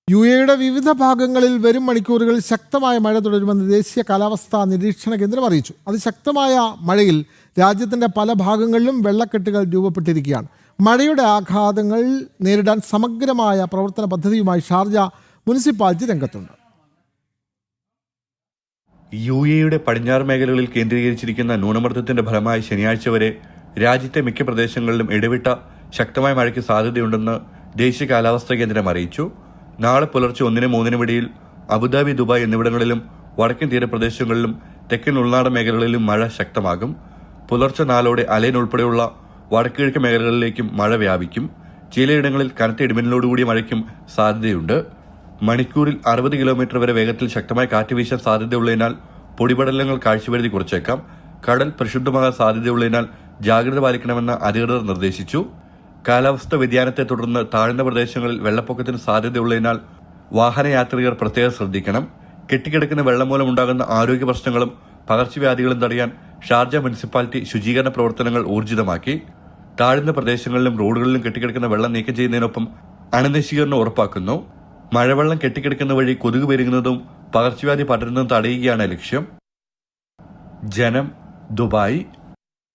യുടെ വിവിധ ഭാഗങ്ങളിൽ വരും മണിക്കൂറുകളിൽ ശക്തമായ മഴ തുടരുമെന്ന് ദേശീയ കാലാവസ്ഥാ നിരീക്ഷണ കേന്ദ്രം അറിയിച്ചു. അതിശക്തമായ മഴയിൽ രാജ്യത്തിന്റെ പല ഭാഗങ്ങളിലും വെള്ളക്കെട്ടുകൾ രൂപപ്പെട്ടിരിക്കുകയാണ്. മഴയുടെ ആഘാതങ്ങൾ നേരിടാൻ സമഗ്രമായ പ്രവർത്തന പദ്ധതിയുമായി ഷാർജ മുനിസിപ്പാലിറ്റി രംഗത്തുണ്ട്. യുടെ പടിഞ്ഞാറ് മേഖലകളിൽ കേന്ദ്രീകരിച്ചിരിക്കുന്ന ന്യൂനമർദ്ദത്തിന്റെ ഫലമായി ശനിയാഴ്ച വരെ രാജ്യത്തെ മിക്ക പ്രദേശങ്ങളിലും ഇടവിട്ട ശക്തമായ മഴയ്ക്ക് സാധ്യതയുണ്ടെന്ന് ദേശീയ കാലാവസ്ഥാ കേന്ദ്രം അറിയിച്ചു. നാളെ പുലർച്ചെ 1-3 ഇടയിൽ അബുദാബി, ദുബായ് എന്നിവിടങ്ങളിലും വടക്കൻ തീരപ്രദേശങ്ങളിലും തെക്കൻ ഉൾനാടൻ മേഖലകളിലും മഴ ശക്തമാകും. പുലർച്ചെ 4 അലൈൻ ഉൾപ്പെടെയുള്ള വടക്കുകിഴക്ക് മേഖലകളിലേക്കും മഴ വ്യാപിക്കും. ചിലയിടങ്ങളിൽ കനത്ത ഇടിമിന്നലോടുകൂടിയ മഴയ്ക്കും സാധ്യതയുണ്ട്. മണിക്കൂറിൽ 60 കിലോമീറ്റർ വരെ വേഗത്തിൽ ശക്തമായ കാറ്റ് വീശാൻ സാധ്യതയുള്ളതിനാൽ പൊടിപടലങ്ങൾ കാഴ്ചപരിധി കുറച്ചേക്കാം. കടൽ പ്രക്ഷുബ്ധമാകാൻ സാധ്യതയുള്ളതിനാൽ ജാഗ്രത പാലിക്കണമെന്ന് അധികൃതർ നിർദ്ദേശിച്ചു. കാലാവസ്ഥാ വ്യതിയാനത്തെ തുടർന്ന് താഴ്ന്ന പ്രദേശങ്ങളിൽ വെള്ളപ്പൊക്കത്തിന് സാധ്യതയുള്ളതിനാൽ വാഹനയാത്രികർ പ്രത്യേകം ശ്രദ്ധിക്കണം. കെട്ടിക്കിടക്കുന്ന വെള്ളം മൂലം ഉണ്ടാകുന്ന ആരോഗ്യ പ്രശ്നങ്ങളും പകർച്ചവ്യാധികളും തടയാൻ ഷാർജ മുനിസിപ്പാലിറ്റി ശുചീകരണ പ്രവർത്തനങ്ങൾ ഊർജിതമാക്കി. താഴ്ന്ന പ്രദേശങ്ങളിലും റോഡുകളിലും കെട്ടിക്കിടക്കുന്ന വെള്ളം നീക്കം ചെയ്യുന്നതിനൊപ്പം അണുനശീകരണം ഉറപ്പാക്കുന്നു. മഴവെള്ളം കെട്ടിക്കിടക്കുന്ന വഴി കൊതുക് പെരുകുന്നതും പകർച്ചവ്യാധി പടരുന്നതും തടയുകയാണ് ലക്ഷ്യം. ജനം, ദുബായ്.